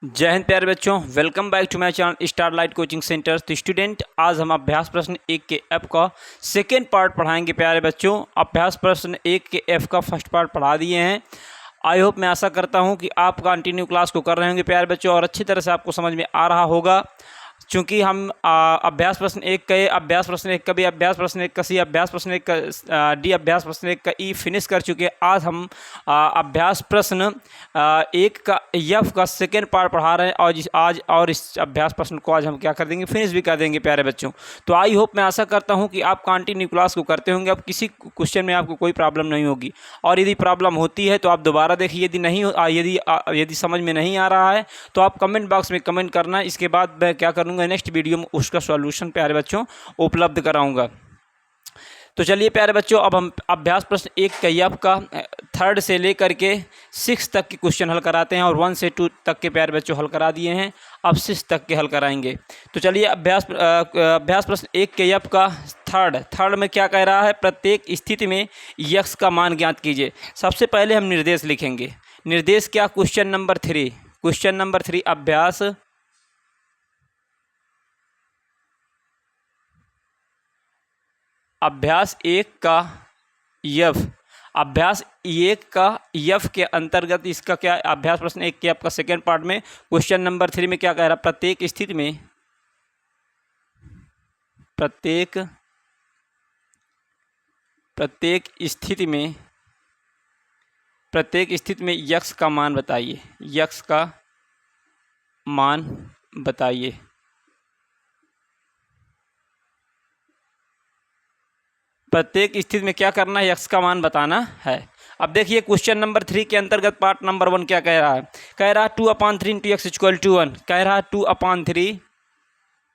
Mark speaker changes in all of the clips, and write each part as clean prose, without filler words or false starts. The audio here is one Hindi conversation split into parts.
Speaker 1: जय हिंद प्यारे बच्चों, welcome back to my channel starlight coaching centre. तो स्टूडेंट, आज हम अभ्यास प्रश्न 1 के एफ का सेकेंड पार्ट पढ़ाएंगे प्यारे बच्चों। अभ्यास प्रश्न 1 के एफ का फर्स्ट पार्ट पढ़ा दिए हैं। आई होप, मैं आशा करता हूं कि आप कंटिन्यू क्लास को कर रहे होंगे प्यारे बच्चों और अच्छी तरह से आपको समझ में आ रहा होगा। चूँकि हम अभ्यास प्रश्न 1 का ए, अभ्यास प्रश्न 1 का बी, अभ्यास प्रश्न 1 का सी, अभ्यास प्रश्न 1 का डी, अभ्यास प्रश्न 1 का ई फिनिश कर चुके हैं। आज हम अभ्यास प्रश्न 1 का एफ का सेकेंड पार्ट पढ़ा रहे हैं और इस अभ्यास प्रश्न को आज हम क्या कर देंगे, फिनिश भी कर देंगे प्यारे बच्चों। तो आई होप, मैं आशा करता हूं कि आप कंटिन्यू क्लास को करते होंगे। अब किसी क्वेश्चन में आपको कोई प्रॉब्लम नहीं होगी, और यदि प्रॉब्लम होती है तो आप दोबारा देखिए। यदि नहीं यदि समझ में नहीं आ रहा है तो आप कमेंट बॉक्स में कमेंट करना। इसके बाद मैं क्या करूँगा, नेक्स्ट वीडियो में उसका सॉल्यूशन प्यारे बच्चों उपलब्ध कराऊंगा। तो चलिए प्यारे बच्चों, अब हम अभ्यास प्रश्न 1 का एफ का 3rd से लेकर के 6 तक के क्वेश्चन हल कराते हैं, और 1 से 2 तक के प्यारे बच्चों हल करा दिए हैं। अब 6 तक के हल कराएंगे। तो चलिए अभ्यास प्रश्न 1 के एफ का थर्ड में क्या कह रहा है, प्रत्येक स्थिति में यक्स का मान ज्ञात कीजिए। सबसे पहले हम निर्देश लिखेंगे। निर्देश क्या, क्वेश्चन नंबर 3 अभ्यास 1 का यफ। अभ्यास 1 का यफ के अंतर्गत इसका क्या, अभ्यास प्रश्न 1 के एफ का सेकेंड पार्ट में क्वेश्चन नंबर 3 में क्या कह रहा है, प्रत्येक स्थिति में यक्स का मान बताइए। यक्स का मान बताइए। प्रत्येक स्थिति में क्या करना है, यक्स का मान बताना है। अब देखिए क्वेश्चन नंबर 3 के अंतर्गत पार्ट नंबर 1 क्या कह रहा है, 2/3 इंटू एक्स इक्वल टू 1। कह रहा है 2/3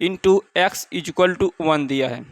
Speaker 1: इंटू एक्स इक्वल टू 1 दिया है।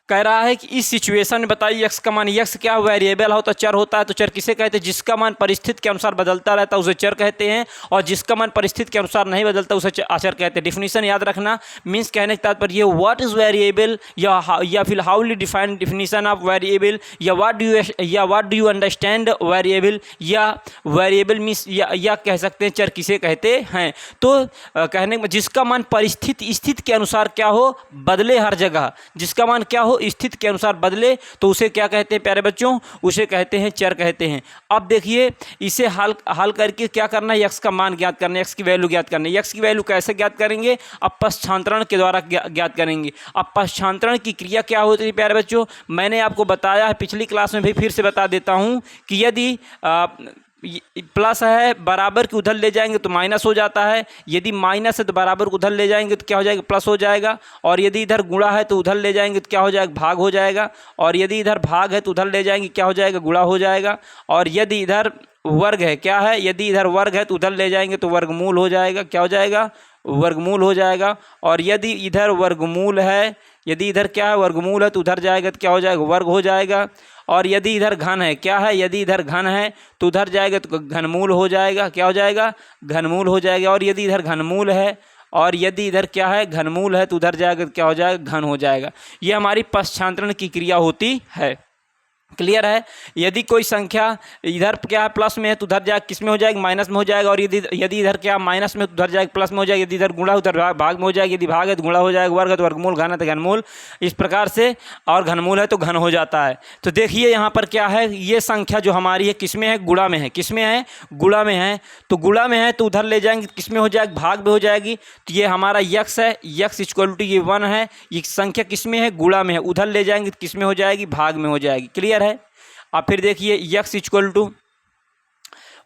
Speaker 1: कह रहा है कि इस सिचुएशन में बताइए यक्स का मान। यक्स क्या वेरिएबल होता है, चर होता है। तो चर किसे कहते हैं, जिसका मान परिस्थिति के अनुसार बदलता रहता है उसे चर कहते हैं, और जिसका मान परिस्थिति के अनुसार नहीं बदलता उसे अचर कहते हैं। डिफिनीशन याद रखना। मीन्स कहने का तात्पर्य व्हाट इज वेरिएबल, या फिर how will define definition of variable, या what do you understand variable, या वेरिएबल मीन्स या कह सकते हैं चर किसे कहते हैं। तो कहने में जिसका मान परिस्थिति स्थिति के अनुसार क्या हो, बदले हर जगह, जिसका मान क्या हो, स्थिति के अनुसार बदले, तो उसे क्या कहते हैं प्यारे बच्चों, उसे कहते हैं चर कहते हैं। अब देखिए इसे हल करके क्या करना है, यक्स का मान ज्ञात करना है, यक्स की वैल्यू ज्ञात करना है। यक्स की वैल्यू कैसे ज्ञात करेंगे, अपक्षांतरण के द्वारा ज्ञात करेंगे। अपक्षांतरण की क्रिया क्या होती है प्यारे बच्चों, मैंने आपको बताया है पिछली क्लास में भी, फिर से बता देता हूं कि यदि प्लस है बराबर की उधर ले जाएंगे तो माइनस हो जाता है, यदि माइनस है तो बराबर को उधर ले जाएंगे तो क्या हो जाएगा, प्लस हो जाएगा, और यदि इधर गुणा है तो उधर ले जाएंगे तो क्या हो जाएगा, भाग हो जाएगा, और यदि इधर भाग है तो उधर ले जाएंगे क्या हो जाएगा, गुणा हो जाएगा, और यदि इधर वर्ग है, क्या है, यदि इधर वर्ग है तो उधर ले जाएंगे तो वर्गमूल हो जाएगा, क्या हो जाएगा, वर्गमूल हो जाएगा, और यदि इधर वर्गमूल है, यदि इधर क्या है, वर्गमूल है तो उधर जाएगा तो क्या हो जाएगा, वर्ग हो जाएगा, और यदि इधर घन है, क्या है, यदि इधर घन है तो उधर जाएगा तो घनमूल हो जाएगा, क्या हो जाएगा, घनमूल हो जाएगा, और यदि इधर घनमूल है, और यदि इधर क्या है, घनमूल है तो उधर जाएगा तो क्या हो जाएगा, घन हो जाएगा। ये हमारी पक्षांतरण की क्रिया होती है। क्लियर है। यदि कोई संख्या इधर क्या है, प्लस में है तो उधर जाएगा किस में हो जाएगा, माइनस में हो जाएगा, और यदि इधर क्या माइनस में तो उधर जाएगा प्लस में हो जाएगा, यदि इधर गुणा उधर भाग में हो जाएगा, यदि भाग है तो गुणा हो जाएगा, वर्ग है तो वर्गमूल, घन है तो घनमूल, इस प्रकार से, और घनमूल है तो घन हो जाता है। तो देखिए यहाँ पर क्या है, ये संख्या जो हमारी है किस में है, गुणा में है, किस में है, गुणा में है। तो गुणा में है तो उधर ले जाएंगे किस में हो जाएगा, भाग में हो जाएगी। तो ये हमारा यक्स है, यक्स इक्वल टू ये 1 है, ये संख्या किस में है, गुणा में है, उधर ले जाएंगे तो किस में हो जाएगी, भाग में हो जाएगी। क्लियर है। अब फिर देखिए यक्स इक्वल टू,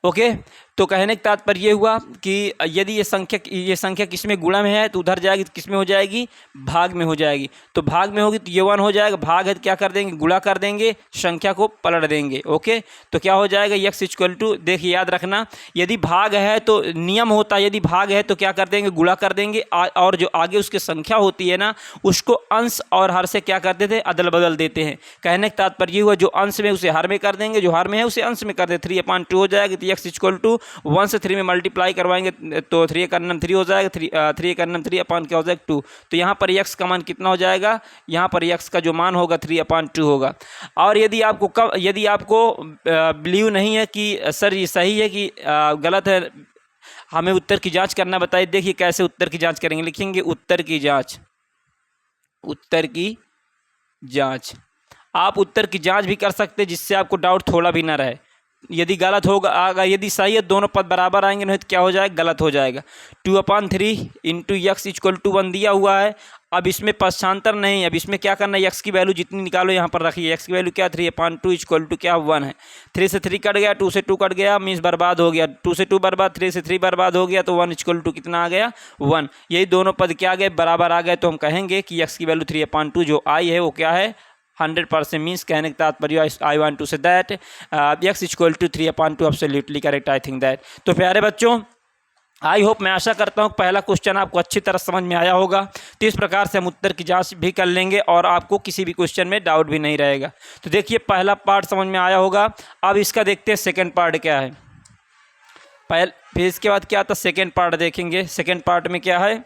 Speaker 1: ओके, तो कहने का तात्पर्य ये हुआ कि यदि ये संख्या किस में, गुणा में है तो उधर जाएगी तो किस में हो जाएगी, भाग में हो जाएगी। तो भाग में होगी तो ये 1 हो जाएगा, भाग है तो क्या कर देंगे, गुणा कर देंगे, संख्या को पलट देंगे। ओके, तो क्या हो जाएगा, यक्स इक्वल टू, देखिए याद रखना, यदि भाग है तो नियम होता है, यदि भाग है तो क्या कर देंगे, गुणा कर देंगे, और जो आगे उसकी संख्या होती है ना, उसको अंश और हर से क्या करते थे, अदल बदल देते हैं। कहने का तात्पर्य हुआ जो अंश में उसे हर में कर देंगे, जो हर में है उसे अंश में कर देते, 3/2 हो जाएगा। तो यक्स इक्वल टू 1 से 3 में मल्टीप्लाई करवाएंगे तो 3 का नम 3 हो जाएगा, 3 का नम 3 अपान क्या हो जाएगा 2। तो यहाँ पर यक्स का मान कितना हो जाएगा, यहाँ पर यक्स का जो मान होगा 3/2 होगा। और यदि आपको बिलीव नहीं है कि सर ये सही है कि गलत है, हमें उत्तर की जांच करना बताइए। देखिए कैसे उत्तर की जांच करेंगे, लिखेंगे उत्तर की जांच। उत्तर की जांच, आप उत्तर की जांच भी कर सकते हैं जिससे आपको डाउट थोड़ा भी ना रहे। यदि गलत होगा आगा, यदि सही है दोनों पद बराबर आएंगे, नहीं तो क्या हो जाएगा, गलत हो जाएगा। 2/3 इंटू यक्स इक्वल टू 1 दिया हुआ है। अब इसमें पक्षांतर नहीं है, अब इसमें क्या करना है, यक्स की वैल्यू जितनी निकालो यहाँ पर रखिए। यक्स की वैल्यू क्या 3/2 इक्वल टू क्या 1 है। 3 से 3 कट गया, 2 से 2 कट गया, मीन्स बर्बाद हो गया। 2 से 2 बर्बाद, 3 से 3 बर्बाद हो गया, तो 1 इक्वल टू कितना आ गया 1। यही दोनों पद क्या आ गए, बराबर आ गए। तो हम कहेंगे कि यक्स की वैल्यू 3/2 जो आई है वो क्या है 100%। मीन्स कहने का तात्पर्य I want to say that x equal to 3/2 absolutely correct, I think that. तो प्यारे बच्चों, आई होप, मैं आशा करता हूँ पहला क्वेश्चन आपको अच्छी तरह समझ में आया होगा। तो इस प्रकार से हम उत्तर की जांच भी कर लेंगे और आपको किसी भी क्वेश्चन में डाउट भी नहीं रहेगा। तो देखिए पहला पार्ट समझ में आया होगा। अब इसका देखते हैं सेकेंड पार्ट क्या है। फिर इसके बाद क्या आता है, सेकेंड पार्ट देखेंगे। सेकेंड पार्ट में क्या है,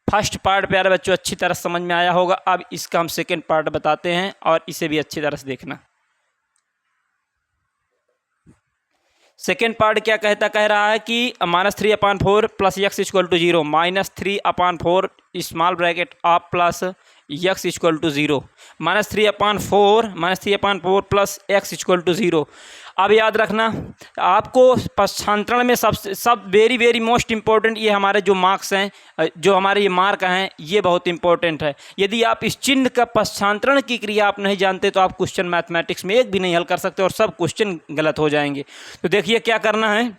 Speaker 1: फर्स्ट पार्ट प्यारे बच्चों अच्छी तरह समझ में आया होगा। अब इसका हम सेकेंड पार्ट बताते हैं और इसे भी अच्छी तरह से देखना। सेकेंड पार्ट क्या कहता, कह रहा है कि -3/4 plus x equal to 0, -3/4 small bracket आप plus x equal to 0, -3/4 plus x equal to 0। अब याद रखना आपको पक्षांतरण में सब वेरी वेरी मोस्ट इंपॉर्टेंट ये हमारे जो मार्क्स हैं, जो हमारे ये मार्क हैं, ये बहुत इंपॉर्टेंट है। यदि आप इस चिन्ह का पक्षांतरण की क्रिया आप नहीं जानते तो आप क्वेश्चन मैथमेटिक्स में एक भी नहीं हल कर सकते और सब क्वेश्चन गलत हो जाएंगे। तो देखिए क्या करना है,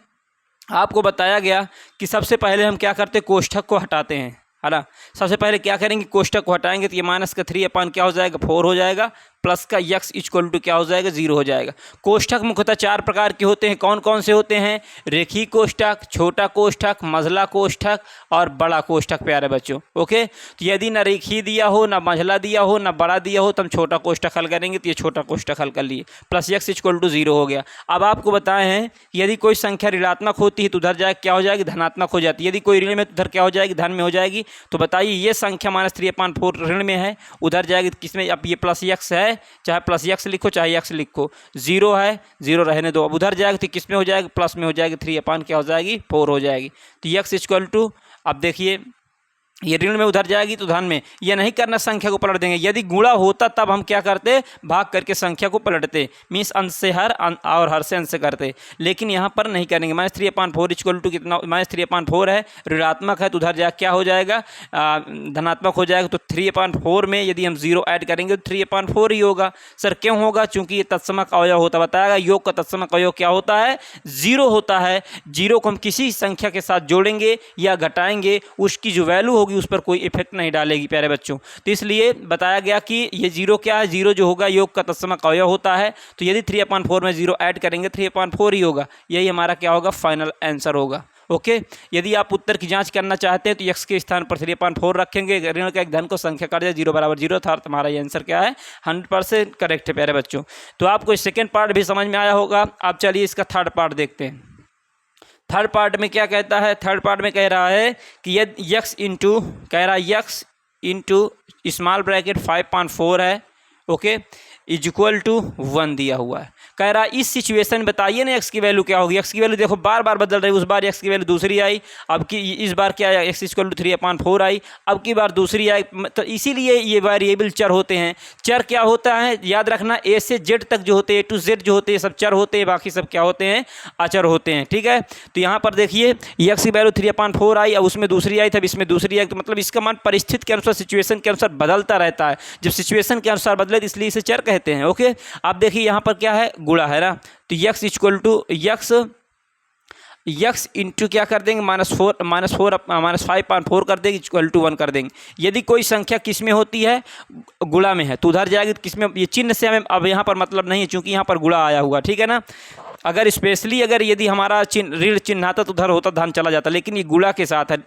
Speaker 1: आपको बताया गया कि सबसे पहले हम क्या करते, कोष्ठक को हटाते हैं, है ना। सबसे पहले क्या करेंगे, कोष्ठक को हटाएंगे तो ये माइनस का 3 क्या हो जाएगा 4 हो जाएगा, प्लस का यक्स इक्वल टू क्या हो जाएगा 0 हो जाएगा। कोष्ठक मुख्यतः 4 प्रकार के होते हैं। कौन कौन से होते हैं, रेखी कोष्ठक, छोटा कोष्ठक, मझला कोष्ठक और बड़ा कोष्ठक प्यारे बच्चों। ओके, तो यदि ना रेखी दिया हो, ना मझला दिया हो, ना बड़ा दिया हो तो हम छोटा कोष्ठक हल करेंगे। तो ये छोटा कोष्ठक हल कर लिए, प्लस यक्स इक्वल टू 0 हो गया। अब आपको बताए हैं यदि कोई संख्या ऋणात्मक होती है तो उधर जाए क्या हो जाएगी, धनात्मक हो जाती है। यदि कोई ऋण में तो उधर क्या हो जाएगी, धन में हो जाएगी। तो बताइए ये संख्या -3/4 ऋण में है, उधर जाएगी किसमें, अब ये प्लस यक्स है, चाहे प्लस यक्स लिखो चाहे यक्स लिखो, 0 है 0 रहने दो। अब उधर जाएगी तो किस में हो जाएगी, प्लस में हो जाएगी, 3/4 क्या हो जाएगी 4 हो जाएगी। तो यक्स इक्वल टू, अब देखिए ये ऋण में उधर जाएगी तो धन में, ये नहीं करना संख्या को पलट देंगे। यदि गुणा होता तब हम क्या करते, भाग करके संख्या को पलटते, मीन्स अंश से हर और हर से अंश से करते, लेकिन यहाँ पर नहीं करेंगे। -3/4 इक्वल टू कितना, -3/4 है, ऋणात्मक है तो उधर जा क्या हो जाएगा धनात्मक हो जाएगा। तो 3/4 में यदि हम 0 ऐड करेंगे तो 3/4 ही होगा। सर क्यों होगा, चूंकि ये तत्समक अवयव होता, बताएगा योग का तत्समक अवयव क्या होता है 0 होता है। 0 को हम किसी संख्या के साथ जोड़ेंगे या घटाएंगे, उसकी जो वैल्यू होगी उस पर कोई इफेक्ट नहीं डालेगी प्यारे बच्चों। तो इसलिए बताया गया कि ये 0 क्या है, 0 जो होगा योग का तत्समक अवयव होता है। तो यदि 3/4 में 0 ऐड करेंगे 3/4 ही होगा, यही हमारा क्या होगा फाइनल आंसर होगा। ओके, यदि आप उत्तर की जांच करना चाहते हैं तो x के स्थान पर 3/4 रखेंगे, ऋण का एक धन को संख्या कर दिया, 0 बराबर 0 था, तुम्हारा ये आंसर क्या है 100% करेक्ट है प्यारे बच्चों। तो आपको सेकेंड पार्ट भी समझ में आया होगा। अब चलिए इसका थर्ड पार्ट देखते हैं। थर्ड पार्ट में क्या कहता है, थर्ड पार्ट में कह रहा है कि यदि यक्स इंटू, कह रहा है यक्स इंटू स्मॉल ब्रैकेट 5/4 है, ओके, इज इक्वल टू 1 दिया हुआ है। कह रहा है इस सिचुएशन में बताइए ना एक्स की वैल्यू क्या होगी। एक्स की वैल्यू देखो बार बार बदल रही है, उस बार एक्स की वैल्यू दूसरी आई, अब की इस बार क्या आया एक्स इक्वल टू 3/4 आई, अब की बार दूसरी आई। तो इसीलिए ये वेरिएबल चर होते हैं। चर क्या होता है याद रखना, ए से जेड तक जो होते हैं, टू जेड जो होते हैं सब चर होते हैं, बाकी सब क्या होते हैं अचर होते हैं। ठीक है, तो यहाँ पर देखिए एक्स की वैल्यू 3/4 आई, अब उसमें दूसरी आई, तब इसमें दूसरी आई। तो मतलब इसका मान परिस्थिति के अनुसार, सिचुएशन के अनुसार बदलता रहता है। जब सिचुएशन के अनुसार बदले तो इसलिए इसे चर कहते हैं। ओके, आप देखिए यहाँ पर क्या है गुणा है ना, तो x equal to x into क्या कर देंगे -5/4 कर देंगे इक्वल टू 1 कर देंगे। यदि कोई संख्या किस में होती है गुणा में है तो उधर जाएगी तो किस में, ये चिन्ह से हमें अब यहाँ पर मतलब नहीं है चूंकि यहाँ पर गुणा आया हुआ। ठीक है ना, अगर स्पेशली अगर यदि हमारा ऋण चिन्हाता तो उधर होता धन चला जाता, लेकिन ये गुणा के साथ है,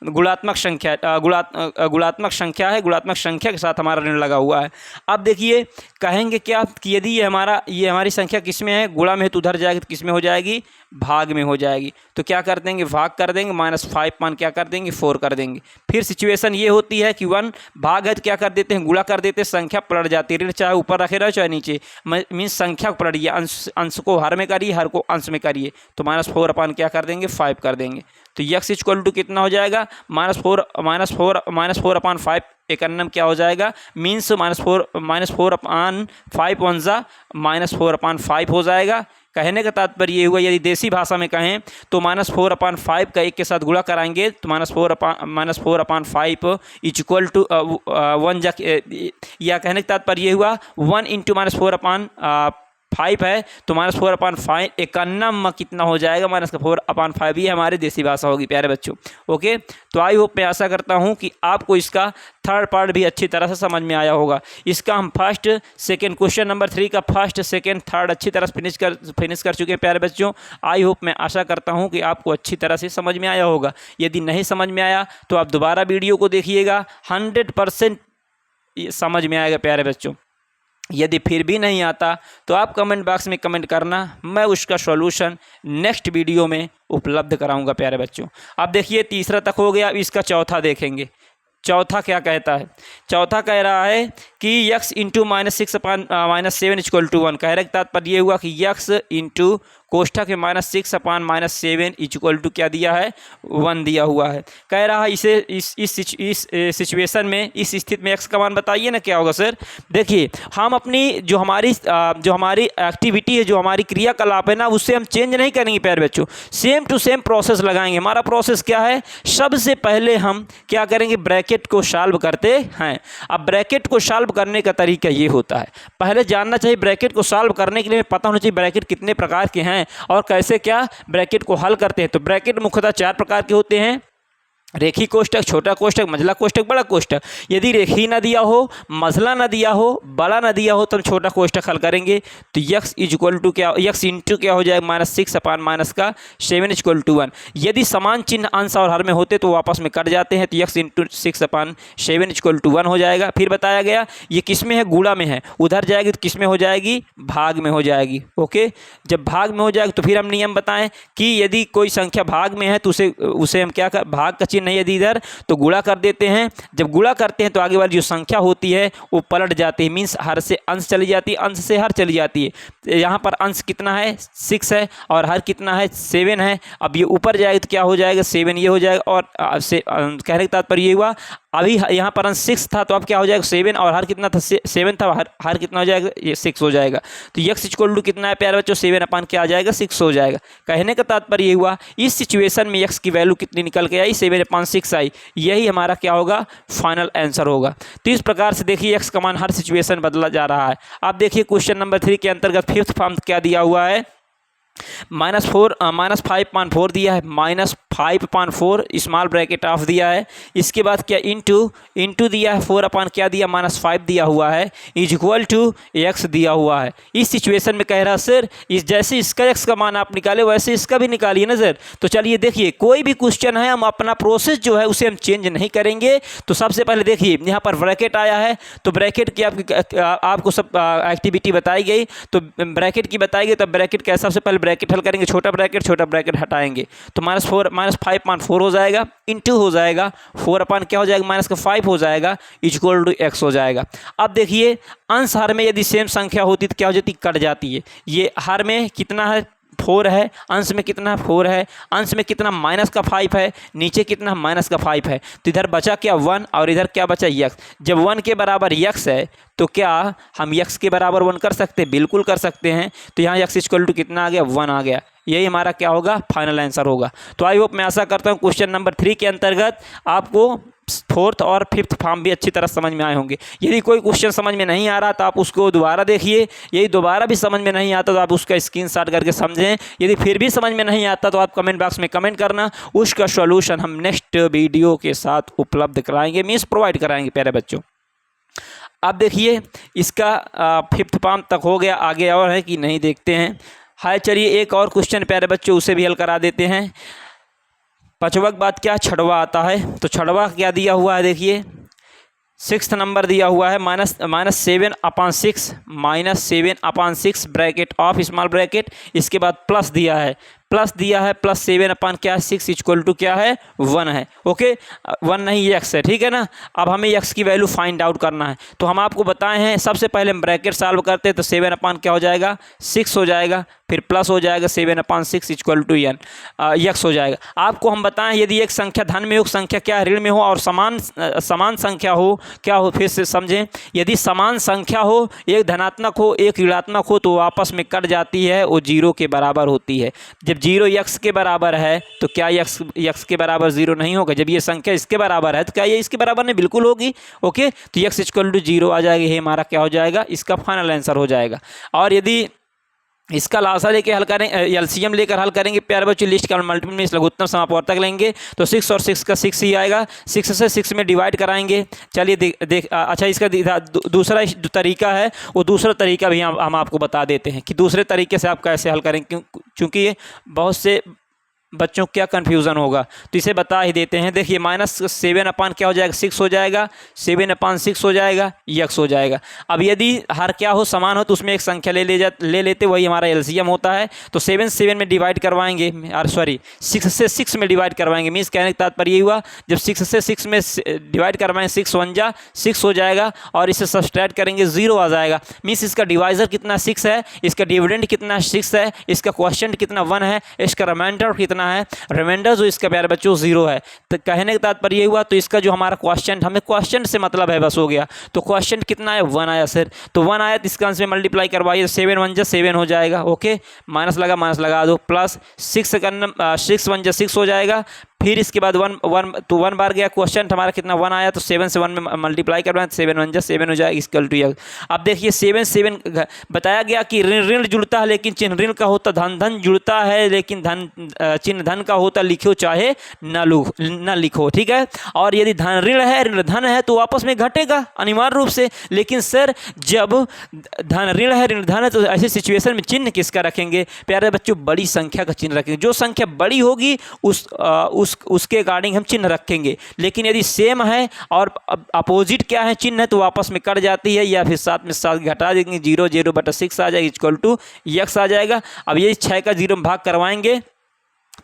Speaker 1: गुणात्मक संख्या गुणात्मक संख्या है, गुणात्मक संख्या के साथ हमारा ऋण लगा हुआ है। अब देखिए कहेंगे क्या कि यदि ये हमारी संख्या किस में है, गुणा में है, तो उधर जाएगी तो किस में हो जाएगी, भाग में हो जाएगी। तो क्या कर देंगे, भाग कर देंगे, -5 मान क्या कर देंगे, 4 कर देंगे। फिर सिचुएशन ये होती है कि 1 भाग है तो क्या कर देते हैं, गुणा कर देते हैं, संख्या पलट जाती है, ऋण चाहे ऊपर रखे रहो चाहे नीचे, मीन्स संख्या को पलटिए, अंश को हर में करिए, हर को अंश में करिए, तो -4 अपान क्या कर देंगे, 5 कर देंगे। तो x इक्वल टू कितना हो जाएगा, -4 अपान 5 एक अन्नम क्या हो जाएगा, मीन्स -4 अपान 5 वन ज़ा -4 अपान 5 हो जाएगा। कहने का तात्पर्य ये हुआ, यदि देसी भाषा में कहें तो -4 अपान 5 का 1 के साथ गुणा कराएंगे तो -4 अपान 5 इक्वल टू 1 जा, या कहने का तात्पर्य ये हुआ 1 इंटू -4 अपान 5 है तो -4 अपान 5 91 कितना हो जाएगा, -4 अपान 5 ही हमारी देसी भाषा होगी प्यारे बच्चों। ओके, तो आई होप मैं आशा करता हूँ कि आपको इसका थर्ड पार्ट भी अच्छी तरह से समझ में आया होगा। इसका हम फर्स्ट सेकंड क्वेश्चन नंबर 3 का फर्स्ट सेकंड थर्ड अच्छी तरह से फिनिश कर चुके हैं प्यारे बच्चों। आई होप मैं आशा करता हूँ कि आपको अच्छी तरह से समझ में आया होगा। यदि नहीं समझ में आया तो आप दोबारा वीडियो को देखिएगा, 100% समझ में आएगा प्यारे बच्चों। यदि फिर भी नहीं आता तो आप कमेंट बॉक्स में कमेंट करना, मैं उसका सॉल्यूशन नेक्स्ट वीडियो में उपलब्ध कराऊंगा प्यारे बच्चों। अब देखिए तीसरा तक हो गया, अब इसका चौथा देखेंगे। चौथा क्या कहता है, चौथा कह रहा है कि x into -6 upon -7 equal to 1। कह रहे तात्पर्य ये हुआ कि x इंटू कोष्ठक के -6 अपान -7 इक्वल टू क्या दिया है, 1 दिया हुआ है। कह रहा है इसे इस सिचुएशन में, इस स्थिति में x का मान बताइए ना क्या होगा सर। देखिए हम अपनी जो हमारी एक्टिविटी है, जो हमारी क्रियाकलाप है ना, उससे हम चेंज नहीं करेंगे प्यारे बच्चों, सेम टू सेम प्रोसेस लगाएंगे। हमारा प्रोसेस क्या है, सबसे पहले हम क्या करेंगे, ब्रैकेट को सॉल्व करते हैं। अब ब्रैकेट को सॉल्व करने का तरीका ये होता है, पहले जानना चाहिए ब्रैकेट को सॉल्व करने के लिए पता होना चाहिए ब्रैकेट कितने प्रकार के हैं और कैसे क्या ब्रैकेट को हल करते हैं। तो ब्रैकेट मुख्यतः 4 प्रकार के होते हैं, रेखी कोष्ठक, छोटा कोष्ठक, मंझला कोष्ठक, बड़ा कोष्ठक। यदि रेखी ना दिया हो, मझला ना दिया हो, बड़ा ना दिया हो तो हम छोटा कोष्ठक हल करेंगे। तो x इक्वल टू क्या, x इंटू क्या हो जाएगा, -6 अपान -7 इक्वल टू 1। यदि समान चिन्ह अंश और हर में होते तो आपस में कट जाते हैं, तो x into 6 upon 7 equal to 1 हो जाएगा। फिर बताया गया ये किस में है, गुणा में है, उधर जाएगी तो किस में हो जाएगी, भाग में हो जाएगी। ओके, जब भाग में हो जाएगी तो फिर हम नियम बताएं कि यदि कोई संख्या भाग में है तो उसे हम क्या कर, भाग का नहीं, यदि इधर तो गुणा कर देते हैं। जब गुणा करते हैं तो आगे वाली जो संख्या होती है वो पलट जाती है, मीन्स हर से अंश चली जाती है, अंश से हर चली जाती है। यहाँ पर अंश कितना है, 6 है, और हर कितना है, 7 है। अब ये ऊपर जाएगा तो क्या हो जाएगा, 7 ये हो जाएगा। और कहने का तात्पर्य ये हुआ, अभी यहाँ पर अंश 6 था तो अब क्या हो जाएगा, 7, और हर कितना था, 7 था, हर कितना हो जाएगा, ये 6 हो जाएगा। तो x इक्वल टू कितना है प्यारे बच्चों, 7 अपान क्या आ जाएगा, 6 हो जाएगा। कहने का तात्पर्य ये हुआ, इस सिचुएशन में x की वैल्यू कितनी निकल के आई, 7/6 आई। यही हमारा क्या होगा, फाइनल आंसर होगा। तो इस प्रकार से देखिए x का मान हर सिचुएशन बदला जा रहा है। अब देखिए क्वेश्चन नंबर 3 के अंतर्गत फिफ्थ फॉर्म क्या दिया हुआ है, -5/4 दिया है, -5/4 स्मॉल ब्रैकेट ऑफ दिया है। इसके बाद क्या, इंटू दिया है, 4 अपान क्या दिया, -5 दिया हुआ है, इज इक्वल टू x दिया हुआ है। इस सिचुएशन में कह रहा सर जैसे इसका x का मान आप निकाले वैसे इसका भी निकालिए ना सर। तो चलिए देखिए, कोई भी क्वेश्चन है हम अपना प्रोसेस जो है उसे हम चेंज नहीं करेंगे। तो सबसे पहले देखिए यहाँ पर ब्रैकेट आया है, तो ब्रैकेट की आपको सब एक्टिविटी बताई गई, तो ब्रैकेट की बताई गई, तो ब्रैकेट का सबसे पहले ब्रैकेट हल करेंगे, छोटा ब्रैकेट हटाएंगे तो -5/4 हो जाएगा, इंटू हो जाएगा 4 अपान क्या हो जाएगा, -5 हो जाएगा, इक्वल टू x हो जाएगा। अब देखिए अंश हर में यदि सेम संख्या होती तो क्या हो जाती, कट जाती है। ये हर में कितना है, 4 है, अंश में कितना 4 है, अंश में कितना -5 है, नीचे कितना -5 है। तो इधर बचा क्या 1 और इधर क्या बचा x। जब 1 के बराबर x है तो क्या हम x के बराबर 1 कर सकते हैं, बिल्कुल कर सकते हैं। तो यहाँ x इक्वल टू कितना आ गया, 1 आ गया। यही हमारा क्या होगा, फाइनल आंसर होगा। तो आई होप मैं आशा करता हूँ क्वेश्चन नंबर 3 के अंतर्गत आपको 4th और 5th फॉर्म भी अच्छी तरह समझ में आए होंगे। यदि कोई क्वेश्चन समझ में नहीं आ रहा तो आप उसको दोबारा देखिए, यदि दोबारा भी समझ में नहीं आता तो आप उसका स्क्रीनशॉट करके समझें। यदि फिर भी समझ में नहीं आता तो आप कमेंट बॉक्स में कमेंट करना, उसका सॉल्यूशन हम नेक्स्ट वीडियो के साथ उपलब्ध कराएंगे, मीन्स प्रोवाइड कराएंगे प्यारे बच्चों। अब देखिए इसका 5th फॉर्म तक हो गया, आगे और है कि नहीं देखते हैं। हाय, चलिए एक और क्वेश्चन प्यारे बच्चों उसे भी हल करा देते हैं। पांचवा के बाद क्या छठवा आता है, तो छठवा क्या दिया हुआ है देखिए, सिक्स्थ नंबर दिया हुआ है minus 7/6 -7/6 bracket of small bracket, इसके बाद प्लस दिया है प्लस 7/6 इक्वल टू क्या है 1 है। ओके, 1 नहीं x है, ठीक है ना। अब हमें x की वैल्यू फाइंड आउट करना है, तो हम आपको बताए हैं सबसे पहले हम ब्रैकेट सॉल्व करते हैं तो 7 क्या हो जाएगा 6 हो जाएगा, फिर प्लस हो जाएगा 7/6 इक्वल टू x हो जाएगा। आपको हम बताएं यदि एक संख्या धन में हो, संख्या क्या ऋण में हो और समान संख्या हो, क्या हो फिर से समझें, यदि समान संख्या हो, एक धनात्मक हो एक ऋणात्मक हो, तो आपस में कट जाती है, वो 0 के बराबर होती है। जब 0 x के बराबर है तो क्या x के बराबर 0 नहीं होगा, जब ये संख्या इसके बराबर है तो क्या ये इसके बराबर नहीं, बिल्कुल होगी। ओके, तो x इक्वल टू 0 आ जाएगी, ये हमारा क्या हो जाएगा, इसका फाइनल आंसर हो जाएगा। और यदि इसका लासा लेके हल करें, एलसीएम लेकर हल करेंगे प्यारे बच्चों, लिस्ट का मल्टीपल में लघुत्तम समापवर्तक लेंगे तो 6 और 6 का 6 ही आएगा, 6 से 6 में डिवाइड कराएंगे। चलिए अच्छा, इसका दूसरा तरीका है, वो दूसरा तरीका भी हम आपको बता देते हैं कि दूसरे तरीके से आप कैसे हल करें, क्योंकि ये बहुत से बच्चों को क्या कन्फ्यूज़न होगा, तो इसे बता ही देते हैं। देखिए -7 क्या हो जाएगा 6 हो जाएगा, 7/6 हो जाएगा, x हो जाएगा। अब यदि हर क्या हो समान हो तो उसमें एक संख्या ले लेते, वही हमारा एलसीएम होता है। तो 7 में डिवाइड करवाएंगे, सॉरी 6 से 6 में डिवाइड करवाएंगे। मीन्स कहने का तात्पर्य ये हुआ, जब 6 से 6 में डिवाइड करवाएंगे 6 1 जा 6 हो जाएगा, और इसे सब्सट्रैक्ट करेंगे 0 आ जाएगा। मीन्स इसका डिवाइजर कितना 6 है, इसका डिविडेंड कितना 6 है, इसका क्वोशिएंट कितना 1 है, इसका रिमाइंडर कितना है, रिमाइंडर जो इसका प्यारे बच्चों 0 है। तो कहने का तात्पर्य ये हुआ, तो इसका जो हमारा क्वेश्चन, हमें क्वेश्चन से मतलब है, बस हो गया। तो क्वेश्चन कितना है 1 आया सर, तो 1 आया तो इसका आंसर मल्टीप्लाई करवाइए, 7 1 जा 7 हो जाएगा। ओके, माइनस लगा दो, प्लस 6 1 जा 6 हो जाएगा, फिर इसके बाद 1 बार गया, क्वेश्चन हमारा कितना 1 आया, तो 7 से 1 में मल्टीप्लाई करवाएं, 7 1 जा 7 हो जाएगा इक्वल टू x। अब देखिए 7 बताया गया कि ऋण जुड़ता है लेकिन चिन्ह ऋण का होता, धन जुड़ता है लेकिन चिन्ह धन का होता, लिखो चाहे न लिखो, ठीक है। और यदि धन ऋण है ऋण धन है तो आपस में घटेगा अनिवार्य रूप से, लेकिन सर जब धन ऋण है ऋण धन है तो ऐसे सिचुएशन में चिन्ह किसका रखेंगे प्यारे बच्चों, बड़ी संख्या का चिन्ह रखेंगे। जो संख्या बड़ी होगी उसके अकॉर्डिंग हम चिन्ह रखेंगे, लेकिन यदि सेम है और अपोजिट क्या है चिन्ह है तो आपस में कट जाती है, या फिर साथ में साथ घटा देंगे, 0/6 आ जाएगा इक्वल टू x आ जाएगा। अब ये 6 का 0 में भाग करवाएंगे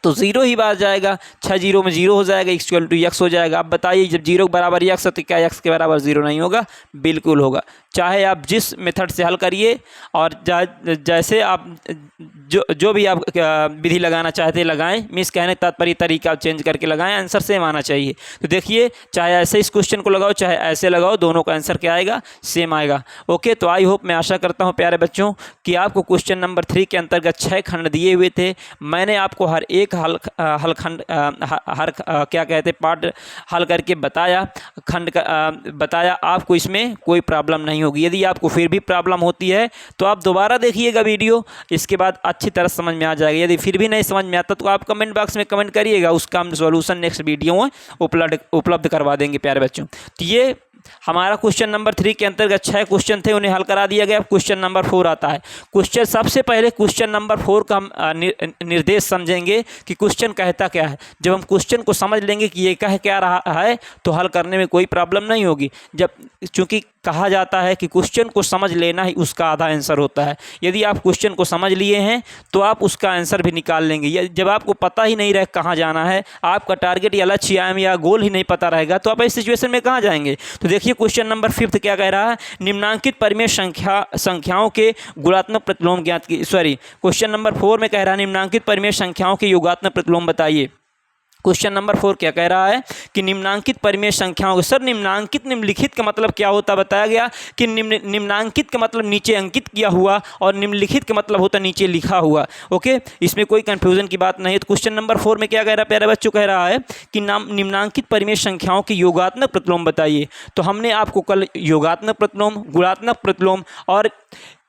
Speaker 1: तो 0 ही बार जाएगा, 6 0 में 0 हो जाएगा इक्वल टू x हो जाएगा। अब बताइए जब 0 के बराबर x है तो क्या x के बराबर 0 नहीं होगा, बिल्कुल होगा। चाहे आप जिस मेथड से हल करिए और जैसे आप जो भी आप विधि लगाना चाहते हैं लगाएं, मीन्स कहने का तात्पर्य तरीका चेंज करके लगाएं, आंसर सेम आना चाहिए। तो देखिए चाहे ऐसे इस क्वेश्चन को लगाओ चाहे ऐसे लगाओ, दोनों का आंसर क्या आएगा, सेम आएगा। ओके, तो आई होप, मैं आशा करता हूँ प्यारे बच्चों कि आपको क्वेश्चन नंबर 3 के अंतर्गत 6 खंड दिए हुए थे। मैंने आपको हर एक क्या कहते पार्ट हल करके बताया, खंड का बताया, आपको इसमें कोई प्रॉब्लम नहीं होगी। यदि आपको फिर भी प्रॉब्लम होती है तो आप दोबारा देखिएगा वीडियो, इसके बाद अच्छी तरह समझ में आ जाएगा। यदि फिर भी नहीं समझ में आता तो आप कमेंट बॉक्स में कमेंट करिएगा, उसका हम सॉल्यूशन नेक्स्ट वीडियो में उपलब्ध करवा देंगे प्यारे बच्चों। तो ये हमारा क्वेश्चन नंबर 3 के अंतर्गत 6 क्वेश्चन थे, उन्हें हल करा दिया गया। क्वेश्चन नंबर 4 आता है। क्वेश्चन सबसे पहले क्वेश्चन नंबर 4 का हम निर्देश समझेंगे कि क्वेश्चन कहता क्या है। जब हम क्वेश्चन को समझ लेंगे कि ये कह क्या रहा है तो हल करने में कोई प्रॉब्लम नहीं होगी। जब चूँकि कहा जाता है कि क्वेश्चन को समझ लेना ही उसका आधा आंसर होता है। यदि आप क्वेश्चन को समझ लिए हैं तो आप उसका आंसर भी निकाल लेंगे। जब आपको पता ही नहीं रहे कहाँ जाना है, आपका टारगेट या लक्ष्य या गोल ही नहीं पता रहेगा, तो आप इस सिचुएशन में कहाँ जाएंगे। तो देखिए क्वेश्चन नंबर 5 क्या कह रहा है, निम्नांकित परिमेय संख्याओं के गुणात्मक प्रतिलोम ज्ञात की, क्वेश्चन नंबर 4 में कह रहा है निम्नांकित परिमेय संख्याओं के योगात्मक प्रतिलोम बताइए। क्वेश्चन नंबर 4 क्या कह रहा है कि निम्नांकित परिमेय संख्याओं, सर निम्नांकित निम्नलिखित का मतलब क्या होता, बताया गया कि निम्नांकित का मतलब नीचे अंकित किया हुआ और निम्नलिखित का मतलब होता नीचे लिखा हुआ। ओके, इसमें कोई कंफ्यूजन की बात नहीं है। तो क्वेश्चन नंबर 4 में क्या कह रहा है प्यारे बच्चों, कह रहा है कि निम्नांकित परिमेय संख्याओं के योगात्मक प्रतिलोम बताइए। तो हमने आपको कल योगात्मक प्रतिलोम, गुणात्मक प्रतिलोम और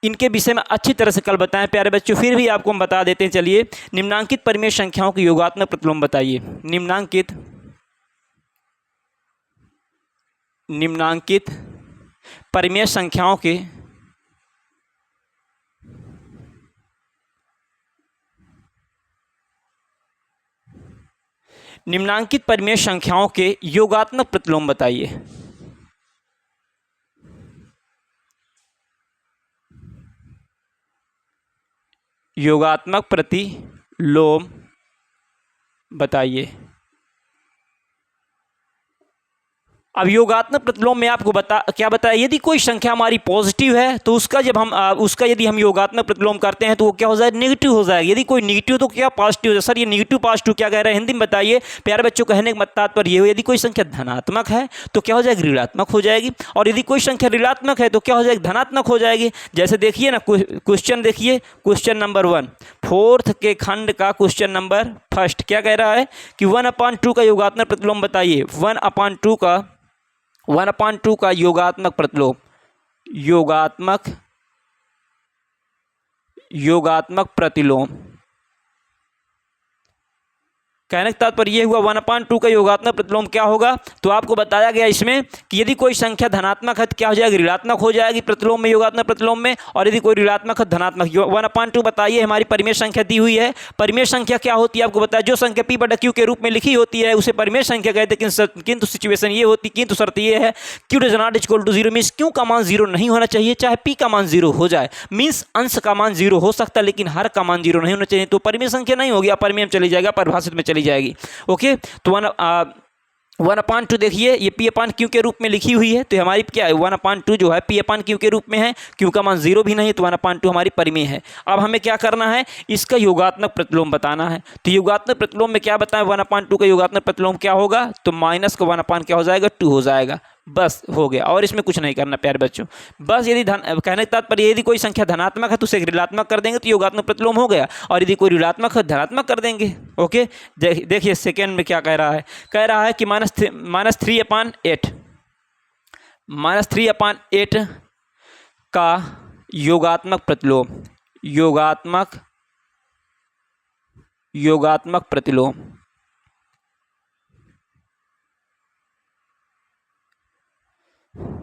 Speaker 1: इनके विषय में अच्छी तरह से कल बताएं प्यारे बच्चों, फिर भी आपको हम बता देते हैं। चलिए, निम्नांकित परिमेय संख्याओं के योगात्मक प्रतिलोम बताइए। निम्नांकित परिमेय संख्याओं के निम्नांकित परिमेय संख्याओं के योगात्मक प्रतिलोम बताइए। योगात्मक प्रतिलोम बताइए। अब योगात्मक प्रतिलोम में आपको क्या बताया, यदि कोई संख्या हमारी पॉजिटिव है तो उसका जब हम उसका यदि हम योगात्मक प्रतिलोम करते हैं तो वो क्या हो जाएगा, नेगेटिव हो जाएगा। यदि कोई नेगेटिव तो क्या पॉजिटिव हो जाएगा। सर ये नेगेटिव पॉजिटिव क्या कह रहे हैं, हिंदी में बताइए। प्यारे बच्चों, कहने का तात्पर्य ये हो, यदि कोई संख्या धनात्मक है तो क्या हो जाएगी, ऋणात्मक हो जाएगी, और यदि कोई संख्या ऋणात्मक है तो क्या हो जाएगी, धनात्मक हो जाएगी। जैसे देखिए ना, क्वेश्चन देखिए, क्वेश्चन नंबर 1 4th के खंड का क्वेश्चन नंबर 1 क्या कह रहा है कि 1/2 का योगात्मक प्रतिलोम बताइए। 1/2 का योगात्मक प्रतिलोम, योगात्मक प्रतिलोम। कहने का तात्पर्य यह हुआ 1/2 का योगात्मक प्रतिलोम क्या होगा, तो आपको बताया गया इसमें कि यदि कोई संख्या धनात्मक है तो क्या हो जाएगी, ऋणात्मक हो जाएगी प्रतिलोम में, योगात्मक प्रतिलोम में, और यदि कोई ऋणात्मक है धनात्मक। 1/2 बताइए हमारी परिमेय संख्या दी हुई है। परिमेय संख्या क्या होती है आपको बताया, जो संख्या P/Q के रूप में लिखी होती है उसे परिमेय संख्या कहते हैं। किंतु सिचुएशन ये होती, किंतु शर्त ये है Q does not equal to 0, means Q का मान 0 नहीं होना चाहिए, चाहे P का मान 0 हो जाए। मीन्स अंश का मान 0 हो सकता है लेकिन हर का मान 0 नहीं होना चाहिए, तो परिमेय संख्या नहीं होगी, अपरिमेय में चली जाएगा, परिभाषित में चली जाएगी। ओके, तो 1/2 देखिए ये P/Q के रूप में लिखी हुई है, तो हमारी क्या है 1/2 जो है P/Q के रूप में है, Q का मान 0 भी नहीं है, तो 1/2 हमारी परिमेय है। अब हमें क्या करना है, इसका योगात्मक प्रतिलोम बताना है। तो योगात्मक प्रतिलोम में क्या बताएं, 1/2 का योगात्मक प्रतिलोम क्या होगा, तो माइनस का 1/2 क्या हो जाएगा, 2 हो जाएगा, बस हो गया। और इसमें कुछ नहीं करना प्यारे बच्चों, बस यदि कहने का तात्पर्य यदि कोई संख्या धनात्मक है तो उसे ऋणात्मक कर देंगे तो योगात्मक प्रतिलोम हो गया, और यदि कोई ऋणात्मक है धनात्मक कर देंगे। ओके, देखिए सेकेंड में क्या कह रहा है, कह रहा है कि -3/8 का योगात्मक प्रतिलोम, योगात्मक प्रतिलोम।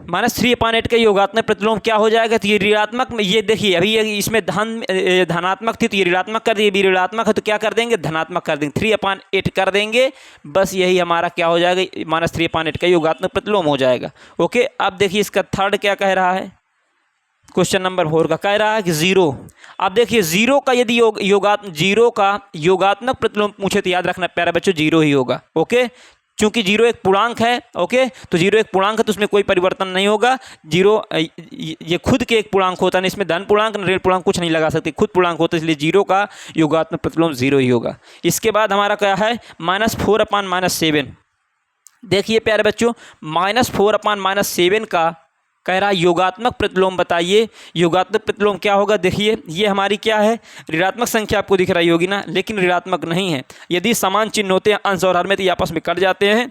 Speaker 1: -3/8 का योगात्मक प्रतिलोम क्या हो जाएगा, तो ये ऋणात्मक में, ये देखिए अभी ये इसमें धनात्मक थी तो ये ऋणात्मक कर दिए, ये ऋणात्मक है तो क्या कर देंगे, धनात्मक कर देंगे, 3/8 कर देंगे, बस यही हमारा क्या हो जाएगा, -3/8 का योगात्मक प्रतिलोम हो जाएगा। ओके, अब देखिए इसका थर्ड क्या कह रहा है, क्वेश्चन नंबर 4 का कह रहा है कि 0। अब देखिए 0 का यदि योगात्मक प्रतिलोम पूछे तो याद रखना प्यारे बच्चों 0 ही होगा। ओके, चूंकि 0 एक पूर्णांक है, ओके, तो 0 एक पूर्णांक है तो उसमें कोई परिवर्तन नहीं होगा। 0 ये खुद के एक पूर्णांक होता है, इसमें धन पूर्णांक ऋण पूर्णांक कुछ नहीं लगा सकते, खुद पूर्णांक होता है, इसलिए 0 का योगात्मक प्रतिलोम 0 ही होगा। इसके बाद हमारा क्या है, -4/-7। देखिए प्यारे बच्चों, -4/-7 का कह रहा है योगात्मक प्रतिलोम बताइए। योगात्मक प्रतिलोम क्या होगा, देखिए ये हमारी क्या है, ऋणात्मक संख्या आपको दिख रही होगी ना, लेकिन ऋणात्मक नहीं है। यदि समान चिन्ह होते हैं अंश और हर में तो ये आपस में कट जाते हैं,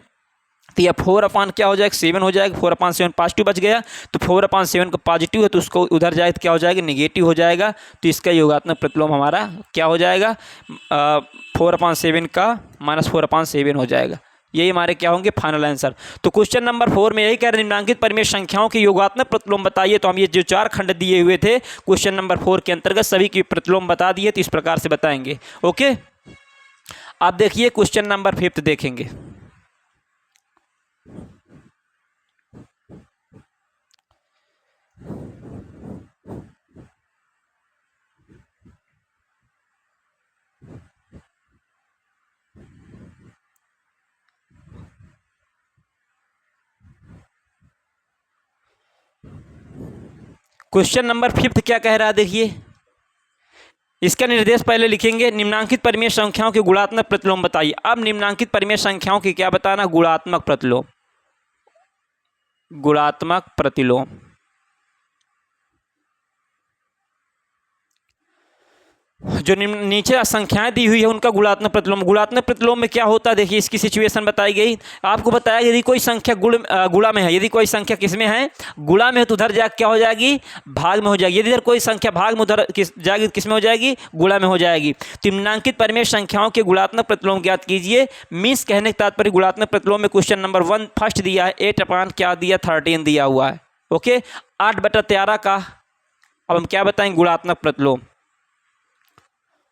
Speaker 1: तो यह 4/, क्या हो जाएगा, 7 हो जाएगा। 4/7 पॉजिटिव बच गया, तो 4/7 का पॉजिटिव है तो उसको उधर जाए तो क्या हो जाएगा, निगेटिव हो जाएगा। तो इसका योगात्मक प्रतिलोम हमारा क्या हो जाएगा, 4/7 का -4/7 हो जाएगा। यही हमारे क्या होंगे फाइनल आंसर। तो क्वेश्चन नंबर 4 में यही कह रहे हैं, निम्नांकित परिमेय संख्याओं के योगात्मक प्रतिलोम बताइए। तो हम ये जो 4 खंड दिए हुए थे क्वेश्चन नंबर 4 के अंतर्गत सभी की प्रतिलोम बता दिए, तो इस प्रकार से बताएंगे। ओके, आप देखिए क्वेश्चन नंबर 5 देखेंगे। क्वेश्चन नंबर 5 क्या कह रहा है, देखिए इसका निर्देश पहले लिखेंगे, निम्नांकित परिमेय संख्याओं के गुणात्मक प्रतिलोम बताइए। अब निम्नांकित परिमेय संख्याओं के क्या बताना, गुणात्मक प्रतिलोम, गुणात्मक प्रतिलोम। जो नीचे संख्याएं दी हुई है उनका गुणात्मक प्रतिलोम। गुणात्मक प्रतिलोम में क्या होता है, देखिए इसकी सिचुएशन बताई गई, आपको बताया यदि कोई संख्या गुणा में है, यदि कोई संख्या किस में है, गुणा में है तो उधर जा क्या हो जाएगी, भाग में हो जाएगी। यदि इधर कोई संख्या भाग में उधर जाएगी किस में हो जाएगी, गुणा में हो जाएगी। तो निम्नांकित परिमेय संख्याओं के गुणात्मक प्रतिलोम ज्ञात कीजिए। मीन्स कहने का तात्पर्य गुणात्मक प्रतिलोम में क्वेश्चन नंबर 1 फर्स्ट दिया है, 8/ क्या दिया, 13 दिया हुआ है। ओके, 8/13 का अब हम क्या बताएंगे, गुणात्मक प्रतिलोम,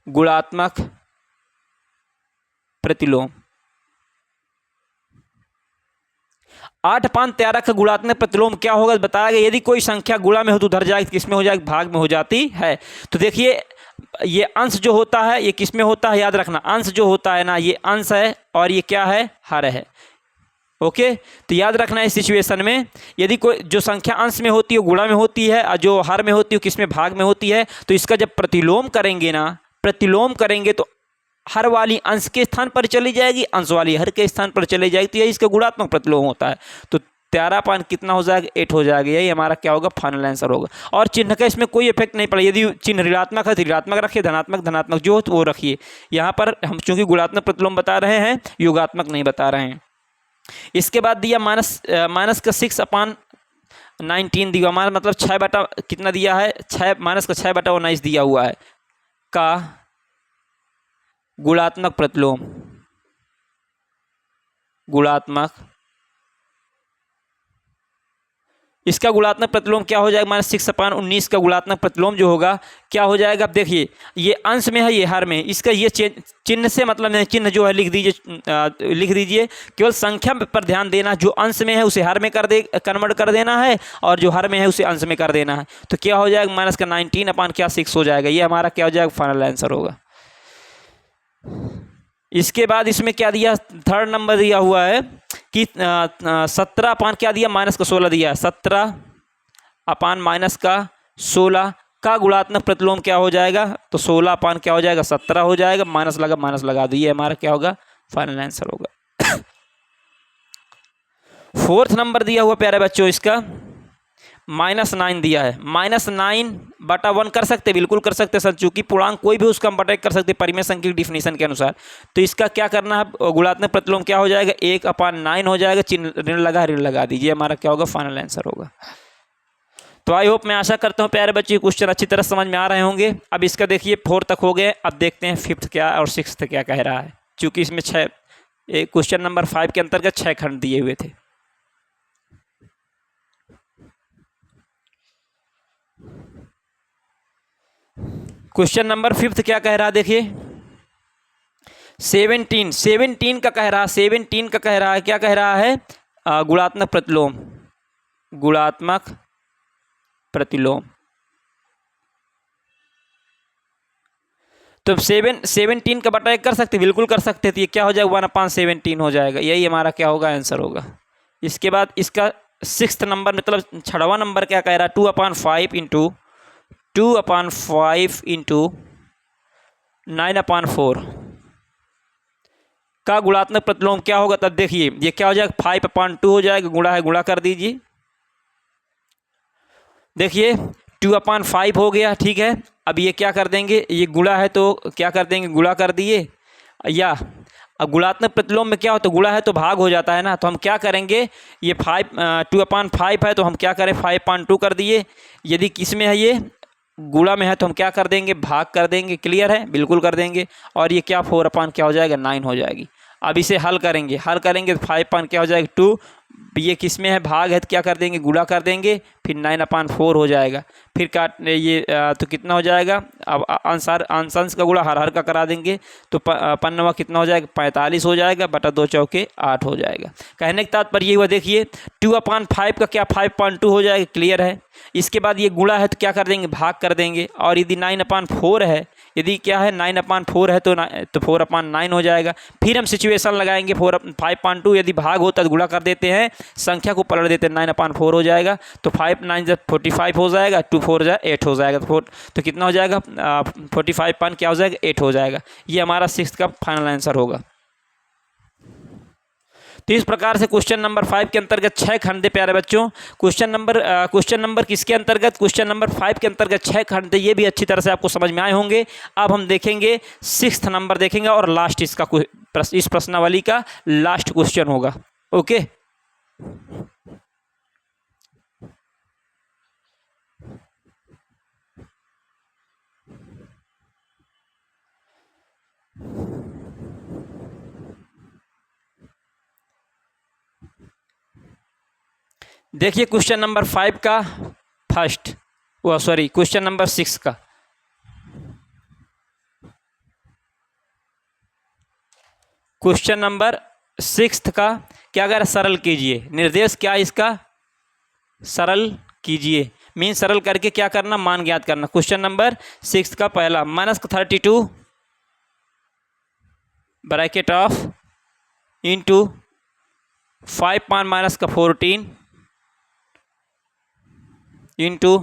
Speaker 1: गुणात्मक प्रतिलोम। 8/13 का गुणात्मक प्रतिलोम क्या होगा बताया गया। यदि कोई संख्या गुणा में हो तो उधर जाएगी, किस में हो जाएगी, भाग में हो जाती है। तो देखिए ये अंश जो होता है ये किस में होता है, याद रखना अंश जो होता है ना ये अंश है और ये क्या है, हर है। ओके, तो याद रखना इस सिचुएशन में यदि कोई जो संख्या अंश में होती है गुणा में होती है और जो हर में होती है किस में, भाग में होती है, तो इसका जब प्रतिलोम करेंगे ना, प्रतिलोम करेंगे तो हर वाली अंश के स्थान पर चली जाएगी, अंश वाली हर के स्थान पर चली जाएगी, तो यही इसका गुणात्मक प्रतिलोम होता है। तो 13 कितना हो जाएगा, 8 हो जाएगा। यही हमारा क्या होगा, फाइनल आंसर होगा। और चिन्ह का इसमें कोई इफेक्ट नहीं पड़ेगा। यदि चिन्ह ऋणात्मक है तो ऋणात्मक रखिए, धनात्मक धनात्मक जो हो तो वो रखिए। यहाँ पर हम चूंकि गुणात्मक प्रतिलोम बता रहे हैं, योगात्मक नहीं बता रहे हैं। इसके बाद दिया माइनस का 6/19 दिया, हमारा मतलब 6 बटा कितना दिया है, 6 माइनस का 6/19 दिया हुआ है का गुणात्मक प्रतिलोम, गुणात्मक इसका गुणात्मक प्रतिलोम क्या हो जाएगा, -6/19 का गुणात्मक प्रतिलोम जो होगा क्या हो जाएगा। अब देखिए ये अंश में है ये हर में, इसका ये चिन्ह से मतलब नहीं, चिन्ह जो है लिख दीजिए। केवल संख्या पर ध्यान देना, जो अंश में है उसे हर में कन्वर्ट कर देना है और जो हर में है उसे अंश में कर देना है। तो क्या हो जाएगा, -19/6 हो जाएगा। ये हमारा क्या हो जाएगा, फाइनल आंसर होगा। इसके बाद इसमें क्या दिया, थर्ड नंबर दिया हुआ है कि 17 क्या दिया, -16 दिया। 17/-16 का गुणात्मक प्रतिलोम क्या हो जाएगा, तो 16 क्या हो जाएगा, 17 हो जाएगा। माइनस लगा दिए, हमारा क्या होगा, फाइनल आंसर होगा। फोर्थ नंबर दिया हुआ प्यारे बच्चों इसका -9 दिया है। -9/1 कर सकते, बिल्कुल कर सकते सर, चूंकि पूर्णांक कोई भी उसका हम बटेक कर सकते परिमेय संख्या की डिफिनीशन के अनुसार। तो इसका क्या करना है, गुणात्मक प्रतिलोम क्या हो जाएगा, 1/9 हो जाएगा। चिन्ह ऋण लगा दीजिए, हमारा क्या होगा, फाइनल आंसर होगा। तो आई होप, मैं आशा करता हूँ प्यारे बच्चे क्वेश्चन अच्छी तरह समझ में आ रहे होंगे। अब इसका देखिए 4 तक हो गए, अब देखते हैं 5th क्या और 6th क्या कह रहा है। चूंकि इसमें क्वेश्चन नंबर 5 के अंतर्गत 6 खंड दिए हुए थे। क्वेश्चन नंबर 5th क्या कह रहा है, देखिए 17 का कह रहा है, 17 का कह रहा है, क्या कह रहा है, गुणात्मक प्रतिलोम, गुणात्मक प्रतिलोम। तो 17 का बटा 1 कर सकते, बिल्कुल कर सकते। तो ये क्या हो जाएगा, 1/17 हो जाएगा। यही हमारा क्या होगा, आंसर होगा। इसके बाद इसका 6th नंबर मतलब 6वां नंबर क्या कह रहा है, 2/5 इंटू 9/4 का गुणात्मक प्रतिलोम क्या होगा। तब देखिए ये क्या हो जाएगा, 5/2 हो जाएगा, गुणा है, गुणा कर दीजिए। देखिए 2/5 हो गया, ठीक है। अब ये क्या कर देंगे, ये गुणा है तो क्या कर देंगे, गुणा कर दिए। या अब गुणात्मक प्रतिलोम में क्या होता है, गुणा है तो भाग हो जाता है ना, तो हम क्या करेंगे, ये 2/5 है तो हम क्या करें, 5/2 कर दिए। यदि किस में है, ये गुणा में है तो हम क्या कर देंगे, भाग कर देंगे। क्लियर है, बिल्कुल कर देंगे। और ये क्या 4/9 क्या हो जाएगा, 9 हो जाएगी। अब इसे हल करेंगे तो 5 क्या हो जाएगा, 2। ये किस में है, भाग है तो क्या कर देंगे, गुणा कर देंगे, फिर 9/4 हो जाएगा। फिर काट ये तो कितना हो जाएगा, अब अंश का गुणा हर का करा देंगे तो 5 कितना हो जाएगा, 45 हो जाएगा, बटा 2 चौके 8 हो जाएगा। कहने का तात्पर्य ये हुआ, देखिए 2/5 का क्या 5/2 हो जाएगा। क्लियर है। इसके बाद ये गुणा है तो क्या कर देंगे, भाग कर देंगे। और यदि 9/4 है, यदि क्या है 9/4 है तो 4/9 हो जाएगा। फिर हम सिचुएशन लगाएंगे 5/2, यदि भाग होता तो गुणा कर देते हैं, संख्या को पलट देते हैं, 9/4 हो जाएगा। तो 5 9 जब 45 हो जाएगा, 2 4 जा 8 हो जाएगा। तो कितना हो जाएगा, 45 क्या हो जाएगा, 8 हो जाएगा। ये हमारा 6th का फाइनल आंसर होगा। तो इस प्रकार से क्वेश्चन नंबर 5 के अंतर्गत 6 खंड थे प्यारे बच्चों। क्वेश्चन नंबर किसके अंतर्गत, क्वेश्चन नंबर 5 के अंतर्गत 6 खंड थे। ये भी अच्छी तरह से आपको समझ में आए होंगे। अब हम देखेंगे 6th नंबर देखेंगे और लास्ट इसका इस प्रश्नावली का लास्ट क्वेश्चन होगा। ओके, देखिए क्वेश्चन नंबर 5 का क्वेश्चन नंबर 6 का। क्वेश्चन नंबर सिक्स्थ का क्या कह रहा है, सरल कीजिए। निर्देश क्या है इसका, सरल कीजिए, मीन सरल करके क्या करना, मान ज्ञात करना। क्वेश्चन नंबर 6 का पहला, -32 ब्रैकेट ऑफ इंटू 5 पान माइनस का 14 इंटू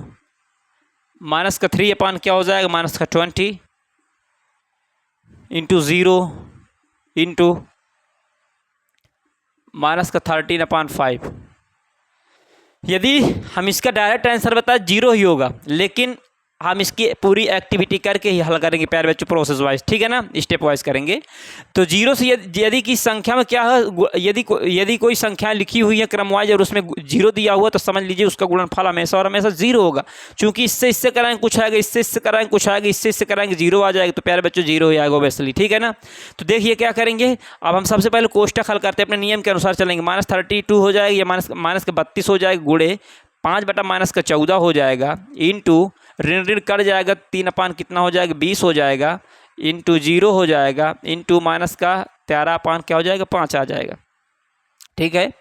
Speaker 1: माइनस का 3 अपान क्या हो जाएगा, माइनस का 20 इंटू 0 इंटू माइनस का 13/5। यदि हम इसका डायरेक्ट आंसर बताएं 0 ही होगा, लेकिन हम इसकी पूरी एक्टिविटी करके ही हल करेंगे प्यारे बच्चों, प्रोसेस वाइज, ठीक है ना, स्टेप वाइज करेंगे। तो 0 से यदि की संख्या में क्या है, यदि कोई संख्या लिखी हुई है क्रम वाइज और उसमें 0 दिया हुआ, तो समझ लीजिए उसका गुणनफल हमेशा और हमेशा 0 होगा। चूंकि इससे कराएंगे कुछ आएगा, इससे कराएंगे कुछ आएगा, इससे कराएंगे 0 आ जाएगा, तो प्यारे बच्चों 0 ही आएगा ओब्वियसली, ठीक है ना। तो देखिए क्या करेंगे, अब हम सबसे पहले कोष्टक हल करते हैं, अपने नियम के अनुसार चलेंगे। -32 हो जाएगा, या माइनस का 32 हो जाएगा, गुणे 5/-14 हो जाएगा, इंटू ऋण ऋण कट जाएगा, 3 अपान कितना हो जाएगा, 20 हो जाएगा, इंटू 0 हो जाएगा, इंटू माइनस का 13 अपान क्या हो जाएगा, 5 आ जाएगा, ठीक है।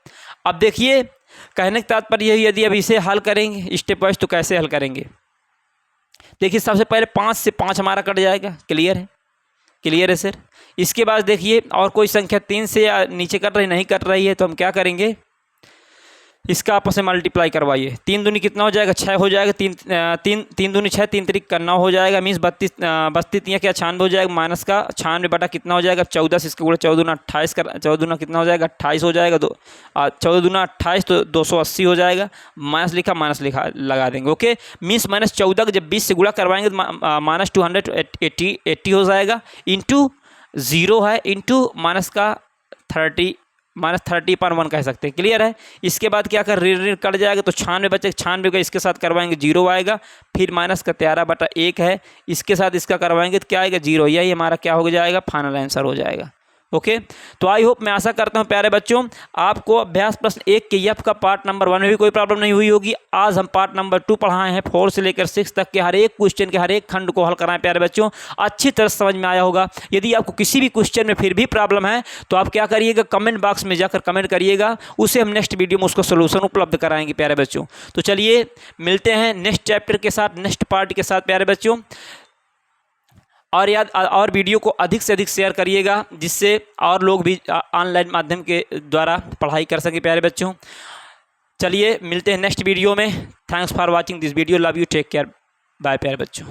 Speaker 1: अब देखिए कहने का तात्पर्य यही, यदि अब इसे हल करेंगे स्टेप वाइज तो कैसे हल करेंगे। देखिए सबसे पहले 5 से 5 हमारा कट जाएगा, क्लियर है, क्लियर है सर। इसके बाद देखिए और कोई संख्या 3 से या नीचे कट रही नहीं कट रही है, तो हम क्या करेंगे, इसका आपस में मल्टीप्लाई करवाइए। 3 दूनी कितना हो जाएगा, 6 हो जाएगा, 3 दूनी 6, 3 त्रिक का 9 हो जाएगा, मीन्स 32 क्या 96 हो जाएगा, माइनस का 96 बटा कितना हो जाएगा, 14 से इसका गुणा 14 दूना 28 का 14 दूना कितना हो जाएगा, 28 हो जाएगा, 14 दूना 28 तो 280 हो जाएगा, माइनस लिखा लगा देंगे, ओके। मीन्स -14 का जब 20 से गुणा करवाएंगे तो -280 हो जाएगा, इंटू 0 है, इंटू माइनस का 30/1 कह सकते हैं, क्लियर है। इसके बाद क्या कर ऋण कट जाएगा, तो 96 बचे, 96 का इसके साथ करवाएंगे 0 आएगा, फिर माइनस का 13/1 है, इसके साथ इसका करवाएंगे तो क्या आएगा, 0। यही हमारा क्या हो जाएगा, फाइनल आंसर हो जाएगा, ओके। तो आई होप, मैं आशा करता हूं प्यारे बच्चों आपको अभ्यास प्रश्न 1 के यफ का पार्ट नंबर 1 में भी कोई प्रॉब्लम नहीं हुई होगी। आज हम पार्ट नंबर 2 पढ़ाए हैं, 4 से लेकर 6 तक के हर एक क्वेश्चन के हर एक खंड को हल कराएं प्यारे बच्चों, अच्छी तरह समझ में आया होगा। यदि आपको किसी भी क्वेश्चन में फिर भी प्रॉब्लम है तो आप क्या करिएगा, कमेंट बॉक्स में जाकर कमेंट करिएगा, उसे हम नेक्स्ट वीडियो में उसका सोल्यूशन उपलब्ध कराएंगे प्यारे बच्चों। तो चलिए मिलते हैं नेक्स्ट चैप्टर के साथ, नेक्स्ट पार्ट के साथ प्यारे बच्चों। और वीडियो को अधिक से अधिक शेयर करिएगा, जिससे और लोग भी ऑनलाइन माध्यम के द्वारा पढ़ाई कर सकें प्यारे बच्चों। चलिए मिलते हैं नेक्स्ट वीडियो में। Thanks for watching this video, love you, take care, bye प्यारे बच्चों।